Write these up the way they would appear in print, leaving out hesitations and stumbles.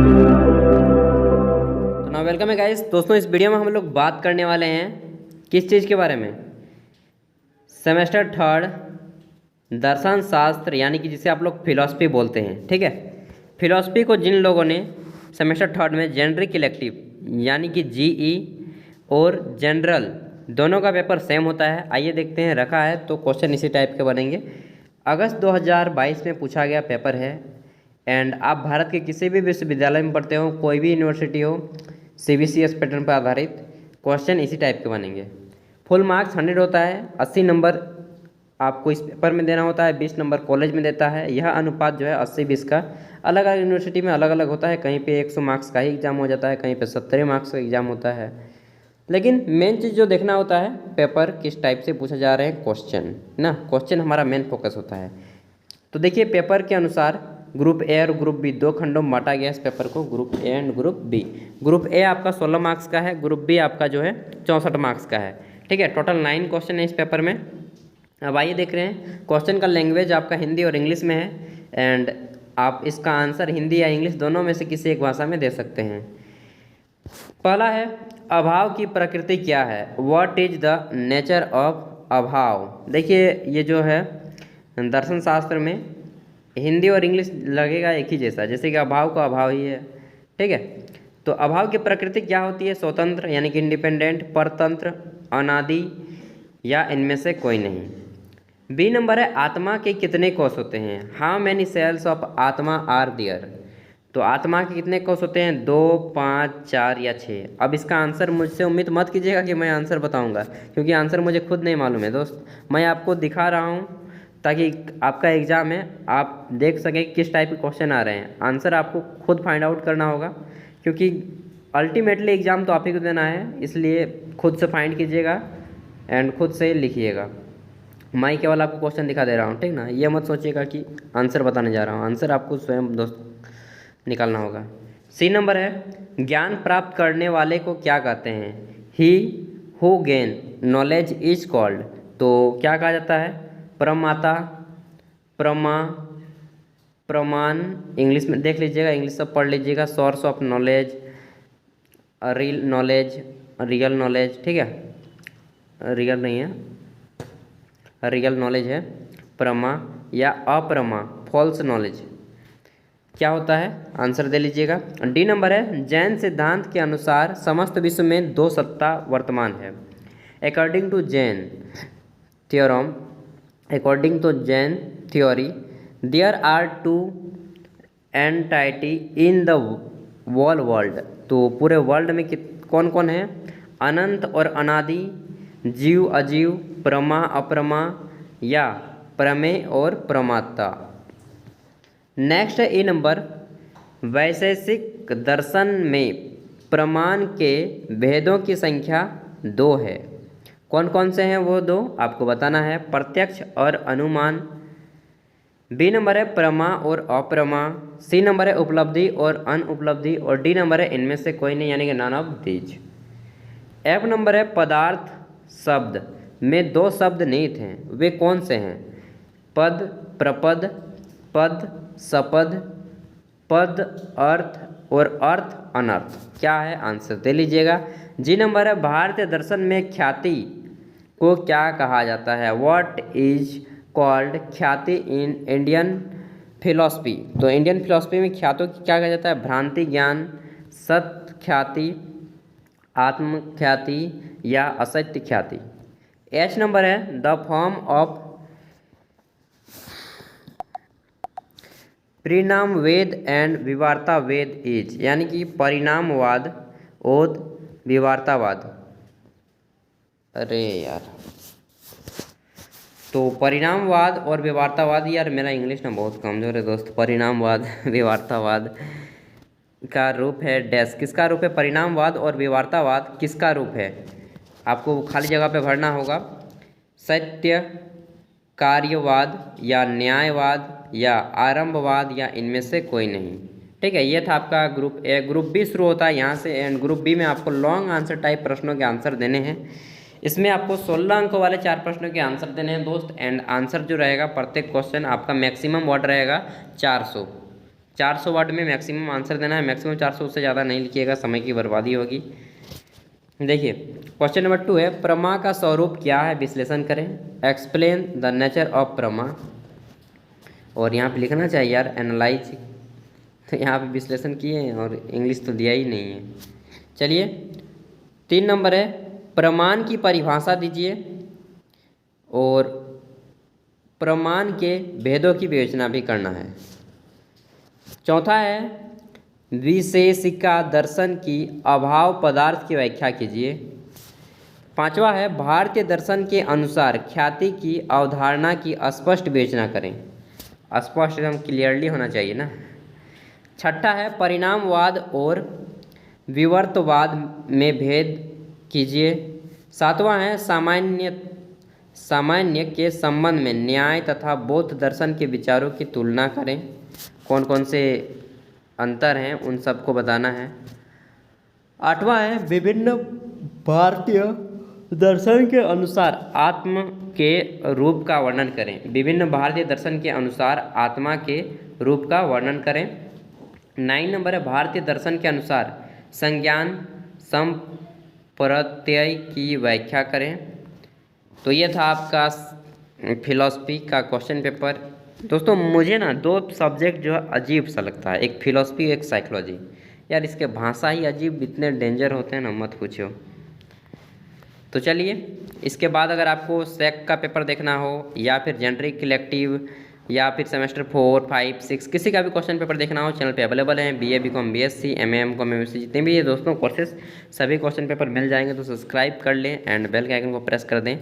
तो ना वेलकम है गाइस। दोस्तों इस वीडियो में हम लोग बात करने वाले हैं किस चीज़ के बारे में, सेमेस्टर थर्ड दर्शन शास्त्र यानी कि जिसे आप लोग फिलॉसफी बोलते हैं। ठीक है, फिलॉसफी को जिन लोगों ने सेमेस्टर थर्ड में जेनरिक इलेक्टिव यानी कि जीई और जनरल दोनों का पेपर सेम होता है। आइए देखते हैं, रखा है तो क्वेश्चन इसी टाइप के बनेंगे। अगस्त 2022 में पूछा गया पेपर है एंड आप भारत के किसी भी विश्वविद्यालय में पढ़ते हो, कोई भी यूनिवर्सिटी हो, CBCS पैटर्न पर आधारित क्वेश्चन इसी टाइप के बनेंगे। फुल मार्क्स 100 होता है, 80 नंबर आपको इस पेपर में देना होता है, 20 नंबर कॉलेज में देता है। यह अनुपात जो है 80-20 का अलग अलग यूनिवर्सिटी में अलग अलग होता है। कहीं पे 100 मार्क्स का ही एग्ज़ाम हो जाता है, कहीं पे 70 मार्क्स का एग्ज़ाम होता है। लेकिन मेन चीज़ जो देखना होता है पेपर किस टाइप से पूछा जा रहे हैं क्वेश्चन ना, क्वेश्चन हमारा मेन फोकस होता है। तो देखिए पेपर के अनुसार ग्रुप ए और ग्रुप बी दो खंडों में बांटा गया इस पेपर को, group A and group B. Group A आपका 16 मार्क्स का है, ग्रुप बी आपका जो है 64 मार्क्स का है। ठीक है, टोटल 9 क्वेश्चन है इस पेपर में। अब आइए देख रहे हैं क्वेश्चन का लैंग्वेज आपका हिंदी और इंग्लिश में है एंड आप इसका आंसर हिंदी या इंग्लिश दोनों में से किसी एक भाषा में दे सकते हैं। पहला है, अभाव की प्रकृति क्या है, what is the nature of अभाव। देखिए ये जो है दर्शन शास्त्र में हिंदी और इंग्लिश लगेगा एक ही जैसा, जैसे कि अभाव का अभाव ही है। ठीक है, तो अभाव की प्रकृति क्या होती है, स्वतंत्र यानी कि इंडिपेंडेंट, परतंत्र, अनादि या इनमें से कोई नहीं। बी नंबर है, आत्मा के कितने कोष होते हैं, हाउ मैनी सेल्स ऑफ आत्मा आर देयर। तो आत्मा के कितने कोष होते हैं, 2, 5, 4 या 6। अब इसका आंसर मुझसे उम्मीद मत कीजिएगा कि मैं आंसर बताऊंगा, क्योंकि आंसर मुझे खुद नहीं मालूम है दोस्त। मैं आपको दिखा रहा हूँ ताकि आपका एग्ज़ाम है आप देख सकें किस टाइप के क्वेश्चन आ रहे हैं। आंसर आपको खुद फाइंड आउट करना होगा, क्योंकि अल्टीमेटली एग्ज़ाम तो आप ही को देना है, इसलिए खुद से फाइंड कीजिएगा एंड खुद से लिखिएगा। मैं केवल आपको क्वेश्चन दिखा दे रहा हूँ, ठीक ना, ये मत सोचिएगा कि आंसर बताने जा रहा हूँ। आंसर आपको स्वयं दोस्त निकालना होगा। सी नंबर है, ज्ञान प्राप्त करने वाले को क्या कहते हैं, he who gain knowledge is called. तो क्या कहा जाता है, प्रमाता, प्रमा, प्रमाण, इंग्लिश में देख लीजिएगा, इंग्लिश सब पढ़ लीजिएगा, source of knowledge, real knowledge, real knowledge. ठीक है, रियल नहीं है, रियल नॉलेज है, प्रमा या अप्रमा, फॉल्स नॉलेज क्या होता है, आंसर दे लीजिएगा। डी नंबर है, जैन सिद्धांत के अनुसार समस्त विश्व में 2 सत्ता वर्तमान है। According to Jain theorem, according to Jain theory, there are 2 entity in the wall world. तो पूरे वर्ल्ड में कौन कौन है, अनंत और अनादि, जीव अजीव, प्रमा अप्रमा या प्रमेय और प्रमाता। नेक्स्ट है ए नंबर, वैशेषिक दर्शन में प्रमाण के भेदों की संख्या 2 है। कौन कौन से हैं वो 2 आपको बताना है, प्रत्यक्ष और अनुमान। बी नंबर है प्रमा और अप्रमा। सी नंबर है उपलब्धि और अनुपलब्धि। और डी नंबर है इनमें से कोई नहीं यानी कि none of these. F number है, पदार्थ शब्द में 2 शब्द निहित हैं, वे कौन से हैं, पद प्रपद, पद सपद, पद अर्थ और अर्थ अनर्थ। क्या है, आंसर दे लीजिएगा। जी नंबर है, भारतीय दर्शन में ख्याति को क्या कहा जाता है, व्हाट इज कॉल्ड ख्याति इन इंडियन फिलॉसफी। तो इंडियन फिलॉसफी में ख्याति को क्या कहा जाता है, भ्रांति ज्ञान, सत्य ख्याति, आत्म ख्याति या असत्य ख्याति। एच नंबर है, द फॉर्म ऑफ परिणाम वेद एंड विवार्ता वेद इज, यानी कि परिणामवाद और विवार्तावाद। अरे यार, तो परिणामवाद और विवार्तावाद, यार मेरा इंग्लिश ना बहुत कमज़ोर है दोस्त। परिणामवाद विवार्तावाद का रूप है डैश, किसका रूप है, परिणामवाद और विवार्तावाद किसका रूप है, आपको खाली जगह पे भरना होगा। सत्य कार्यवाद या न्यायवाद या आरंभवाद या इनमें से कोई नहीं। ठीक है, ये था आपका ग्रुप ए। ग्रुप बी शुरू होता है यहाँ से एंड ग्रुप बी में आपको लॉन्ग आंसर टाइप प्रश्नों के आंसर देने हैं। इसमें आपको 16 अंकों वाले 4 प्रश्नों के आंसर देने हैं दोस्त। एंड आंसर जो रहेगा प्रत्येक क्वेश्चन आपका मैक्सिमम वर्ड रहेगा 400। 400 वर्ड में मैक्सिमम आंसर देना है, मैक्सिमम 400, उससे ज़्यादा नहीं लिखिएगा, समय की बर्बादी होगी। देखिए क्वेश्चन नंबर 2 है, प्रमा का स्वरूप क्या है, विश्लेषण करें। एक्सप्लेन द नेचर ऑफ प्रमा, और यहाँ पे लिखना चाहिए यार एनालाइज, तो यहाँ पे विश्लेषण किए हैं और इंग्लिश तो दिया ही नहीं है। चलिए 3 नंबर है, प्रमाण की परिभाषा दीजिए और प्रमाण के भेदों की विवेचना भी करना है। चौथा है, विशेषिका दर्शन की अभाव पदार्थ की व्याख्या कीजिए। 5वां है, भारतीय दर्शन के अनुसार ख्याति की अवधारणा की स्पष्ट विवेचना करें। स्पष्ट एकदम क्लियरली होना चाहिए ना। 6ठा है, परिणामवाद और विवर्तवाद में भेद कीजिए। 7वां है, सामान्य के संबंध में न्याय तथा बौद्ध दर्शन के विचारों की तुलना करें, कौन कौन से अंतर हैं उन सबको बताना है। 8वां है, विभिन्न भारतीय दर्शन के अनुसार आत्मा के रूप का वर्णन करें। विभिन्न भारतीय दर्शन के अनुसार आत्मा के रूप का वर्णन करें। 9 नंबर है, भारतीय दर्शन के अनुसार संज्ञान संप्रत्यय की व्याख्या करें। तो ये था आपका फिलॉसफी का क्वेश्चन पेपर। दोस्तों मुझे ना 2 सब्जेक्ट जो है अजीब सा लगता है, एक फिलॉसफी एक साइकोलॉजी। यार इसके भाषा ही अजीब, इतने डेंजर होते हैं ना मत पूछो। तो चलिए इसके बाद अगर आपको सेक का पेपर देखना हो या फिर जेनरिक इलेक्टिव या फिर सेमेस्टर 4, 5, 6 किसी का भी क्वेश्चन पेपर देखना हो, चैनल पे अवेलेबल है। BA BCom BSc MA MCom MSc जितने भी ये दोस्तों कोर्सेज सभी क्वेश्चन पेपर मिल जाएंगे। तो सब्सक्राइब कर लें एंड बेल के आइकन को प्रेस कर दें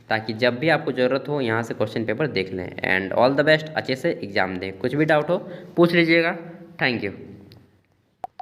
ताकि जब भी आपको ज़रूरत हो यहाँ से क्वेश्चन पेपर देख लें। एंड ऑल द बेस्ट, अच्छे से एग्जाम दें। कुछ भी डाउट हो पूछ लीजिएगा। Thank you.